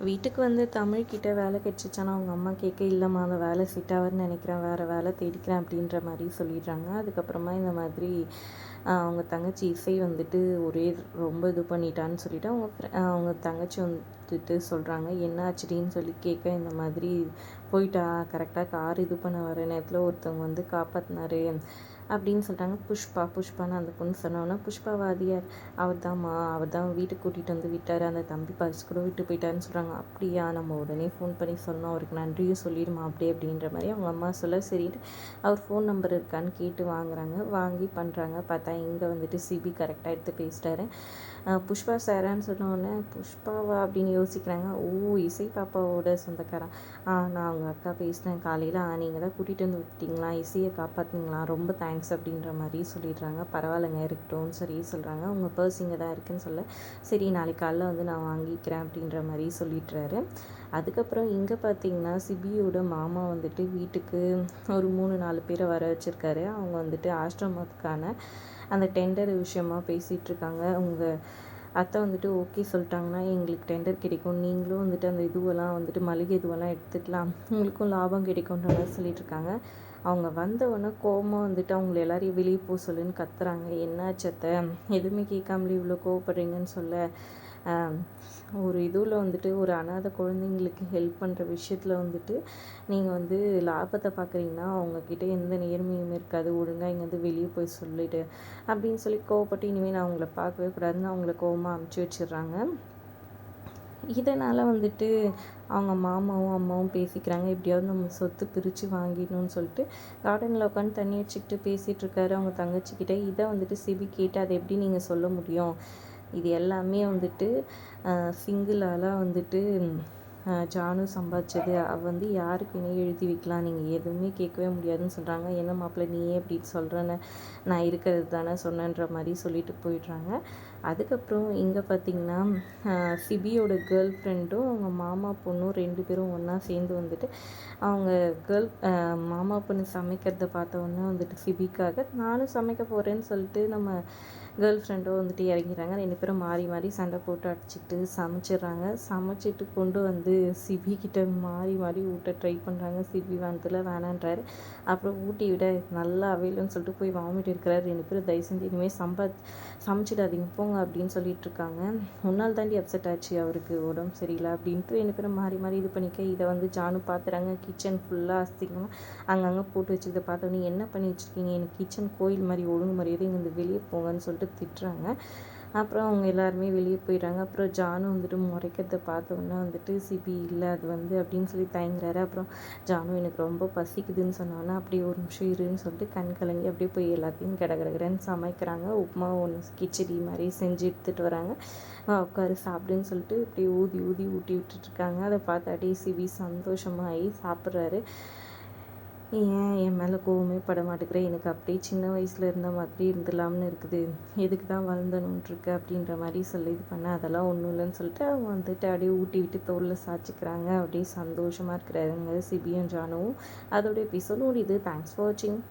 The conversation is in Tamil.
வீட்டுக்கு வந்து தமிழ்கிட்ட வேலை கிடச்சிச்சானா அவங்க அம்மா கேட்க, இல்லைம்மா அந்த வேலை செட் ஆகுதுன்னு நினைக்கிறேன், வேறு வேலை தேடிக்கிறேன் அப்படின்ற மாதிரி சொல்லிடுறாங்க. அதுக்கப்புறமா இந்த மாதிரி அவங்க தங்கச்சி இசை வந்துட்டு ஒரே ரொம்ப இது பண்ணிட்டான்னு சொல்லிவிட்டு அவங்க தங்கச்சி வந்துட்டு சொல்கிறாங்க. என்ன ஆச்சுடின்னு சொல்லி கேட்க, இந்த மாதிரி போயிட்டா கரெக்டாக கார் இது பண்ண வர நேரத்தில் ஒருத்தவங்க வந்து காப்பாற்றினாரு அப்படின்னு சொல்லிட்டாங்க. புஷ்பான்னு அந்த பொண்ணு சொன்னோன்னா, புஷ்பாவாதியார் அவர் தான் வீட்டுக்கு கூட்டிகிட்டு வந்து விட்டார், அந்த தம்பி பரிசு கூட விட்டு போயிட்டாருன்னு சொல்கிறாங்க. அப்படியா, நம்ம உடனே ஃபோன் பண்ணி சொன்னோம், அவருக்கு நன்றியும் சொல்லிடுமா அப்படின்ற மாதிரி அவங்க அம்மா சொல்ல, சரிட்டு அவர் ஃபோன் நம்பர் இருக்கான்னு கேட்டு வாங்கி பண்ணுறாங்க. பார்த்தா இங்கே வந்துட்டு சிபி கரெக்டாக எடுத்து பேசிட்டாரு. புஷ்பா சாரான்னு சொன்னோடனே, புஷ்பாவா அப்படின்னு யோசிக்கிறாங்க. ஓ, இசை பாப்பாவோட சொந்தக்காரன். நான் அவங்க அக்கா பேசினேன் காலையில். நீங்கள் தான் கூட்டிகிட்டு வந்து விட்டீங்களா, இசையை காப்பாற்றிங்களா, ரொம்ப தேங்க்ஸ் அப்படின்ற மாதிரி சொல்லிடுறாங்க. பரவாயில்லைங்க, இருக்கட்டும்னு சரி சொல்கிறாங்க. உங்கள் பர்ஸ் இங்கே தான் இருக்குன்னு சொல்ல, சரி நாளைக்கு காலைல வந்து நான் வாங்கிக்கிறேன் அப்படின்ற மாதிரி சொல்லிடுறாரு. அதுக்கப்புறம் இங்கே பார்த்தீங்கன்னா சிபியோட மாமா வந்துட்டு வீட்டுக்கு ஒரு 3-4 பேரை வர வச்சுருக்காரு. அவங்க வந்துட்டு ஆசிரமத்துக்கான அந்த டெண்டர் விஷயமா பேசிகிட்ருக்காங்க. அவங்க அத்தை வந்துட்டு ஓகே சொல்லிட்டாங்கன்னா எங்களுக்கு டெண்டர் கிடைக்கும், நீங்களும் வந்துட்டு அந்த இதுவெல்லாம் வந்துட்டு மளிகை இதுவெல்லாம் எடுத்துக்கலாம், உங்களுக்கும் லாபம் கிடைக்குன்ற மாதிரி சொல்லிகிட்ருக்காங்க. அவங்க வந்தவொடனே கோவமாக வந்துட்டு அவங்கள எல்லாரையும் வெளியே போக சொல்லுன்னு கத்துறாங்க. என்னாச்சு அத்தை, எதுவுமே கேட்காமலே இவ்வளோ கோவப்படுறீங்கன்னு சொல்ல, ஒரு இதுவில் வந்துட்டு ஒரு அனாதை குழந்தைங்களுக்கு ஹெல்ப் பண்ணுற விஷயத்தில் வந்துட்டு நீங்கள் வந்து லாபத்தை பார்க்குறீங்கன்னா அவங்கக்கிட்ட எந்த நேர்மையும் இருக்காது, ஒழுங்காக இங்கே வந்து வெளியே போய் சொல்லிவிட்டு அப்படின்னு சொல்லி கோவப்பட்டு, இனிமேல் நான் அவங்கள பார்க்கவே கூடாதுன்னு அவங்கள கோவமாக அமுச்சு வச்சிடுறாங்க. இதனால் வந்துட்டு அவங்க மாமாவும் அம்மாவும் பேசிக்கிறாங்க. எப்படியாவது நம்ம சொத்து பிரித்து வாங்கிடணும்னு சொல்லிட்டு கார்டனில் உட்காந்து தண்ணி வச்சுக்கிட்டு பேசிகிட்ருக்காரு அவங்க தங்கச்சிக்கிட்ட. இதை வந்துட்டு சிபி கேட்டு, அதை எப்படி நீங்கள் சொல்ல முடியும், இது எல்லாமே வந்துட்டு சிங்கிளால் வந்துட்டு ஜானு சம்பாதிச்சது, அவள் வந்து யாருக்கு வேணால் எழுதி வைக்கலாம், நீங்கள் எதுவுமே கேட்கவே முடியாதுன்னு சொல்கிறாங்க. என்ன மாப்பிள்ளை நீயே எப்படி சொல்கிறேன்னு, நான் இருக்கிறது தானே சொன்னேன்ற மாதிரி சொல்லிட்டு போயிடுறாங்க. அதுக்கப்புறம் இங்கே பார்த்திங்கன்னா சிபியோட கேர்ள் ஃப்ரெண்டும் அவங்க மாமா பொண்ணும் 2 பேரும் ஒன்றா சேர்ந்து வந்துட்டு அவங்க மாமா பொண்ணு சமைக்கிறத பார்த்தோன்னே வந்துட்டு சிபிக்காக நானும் சமைக்க போகிறேன்னு சொல்லிட்டு நம்ம கேர்ள் ஃப்ரெண்டும் வந்துட்டு இறங்கிறாங்க. 2 பேரும் மாறி மாறி சண்டை போட்டு அடிச்சுட்டு சமைச்சிடுறாங்க. சமைச்சிட்டு கொண்டு வந்து சிபி கிட்ட மாறி மாறி ஊட்ட ட்ரை பண்ணுறாங்க. சிபி வந்ததில் வேணான்றாரு. அப்புறம் ஊட்டி விட நல்லா அவையிலன்னு சொல்லிட்டு போய் வாமிட் எடுக்கிறாரு. 2 பேரும் தயவு செஞ்சு இனிமேல் சமைச்சிடாதீங்க போங்க அப்படின்னு சொல்லிட்டு இருக்காங்க. முன்னால் தாண்டி அப்செட் ஆச்சு, அவருக்கு உடம்பு சரியில்லை அப்படின்ட்டு 2 பேரும் மாறி மாறி இது பண்ணிக்க. இதை வந்து ஜானு பார்த்துறாங்க. கிச்சன் ஃபுல்லாக அசிங்கமாக அங்கங்கே போட்டு வச்சுக்கிட்ட பார்த்தோன்னே, என்ன பண்ணி வச்சுருக்கீங்க, எனக்கு கிச்சன் கோயில் மாதிரி, ஒழுங்கு மரியாதை இங்கே வெளியே போங்கன்னு சொல்லிட்டு திட்டுறாங்க. அப்புறம் அவங்க எல்லாருமே வெளியே போயிடுறாங்க. அப்புறம் ஜானு வந்துட்டு முறைக்கிறத பார்த்தோன்னே வந்துட்டு சிபி இல்லை அது வந்து அப்படின்னு சொல்லி தயங்குறாரு. அப்புறம் ஜானு எனக்கு ரொம்ப பசிக்குதுன்னு சொன்னோன்னா, அப்படியே ஒரு நிமிஷம் இருன்னு சொல்லிட்டு கண் கலங்கி அப்படியே போய் எல்லாத்தையும் கடகடன்னு சமைக்கிறாங்க. உப்புமா ஒன்று கிச்சடி மாதிரி செஞ்சு எடுத்துகிட்டு வராங்க. உட்காரு சாப்பிடுன்னு சொல்லிட்டு இப்படி ஊதி ஊதி ஊட்டி விட்டுட்ருக்காங்க. அதை பார்த்தாட்டி சிபி சந்தோஷமாகி சாப்பிட்றாரு. ஏன் என் மேலே கோவமே பட மாட்டேங்கிறேன், எனக்கு அப்படியே சின்ன வயசில் இருந்த மாதிரி இருந்துடலாம்னு இருக்குது, எதுக்கு தான் வளர்ந்தணுன்ட்ருக்கு அப்படின்ற மாதிரி சொல்லி இது பண்ணேன், அதெல்லாம் ஒன்றும் இல்லைன்னு சொல்லிட்டு அவங்க வந்துட்டு அப்படியே ஊட்டி விட்டு தோளில் சாய்ச்சிக்கிறாங்க. அப்படியே சந்தோஷமாக இருக்கிறாருங்க சிபியும் ஜானுவும். அதோட எபிசோட் முடியுது. தேங்க்ஸ் ஃபார் வாட்சிங்.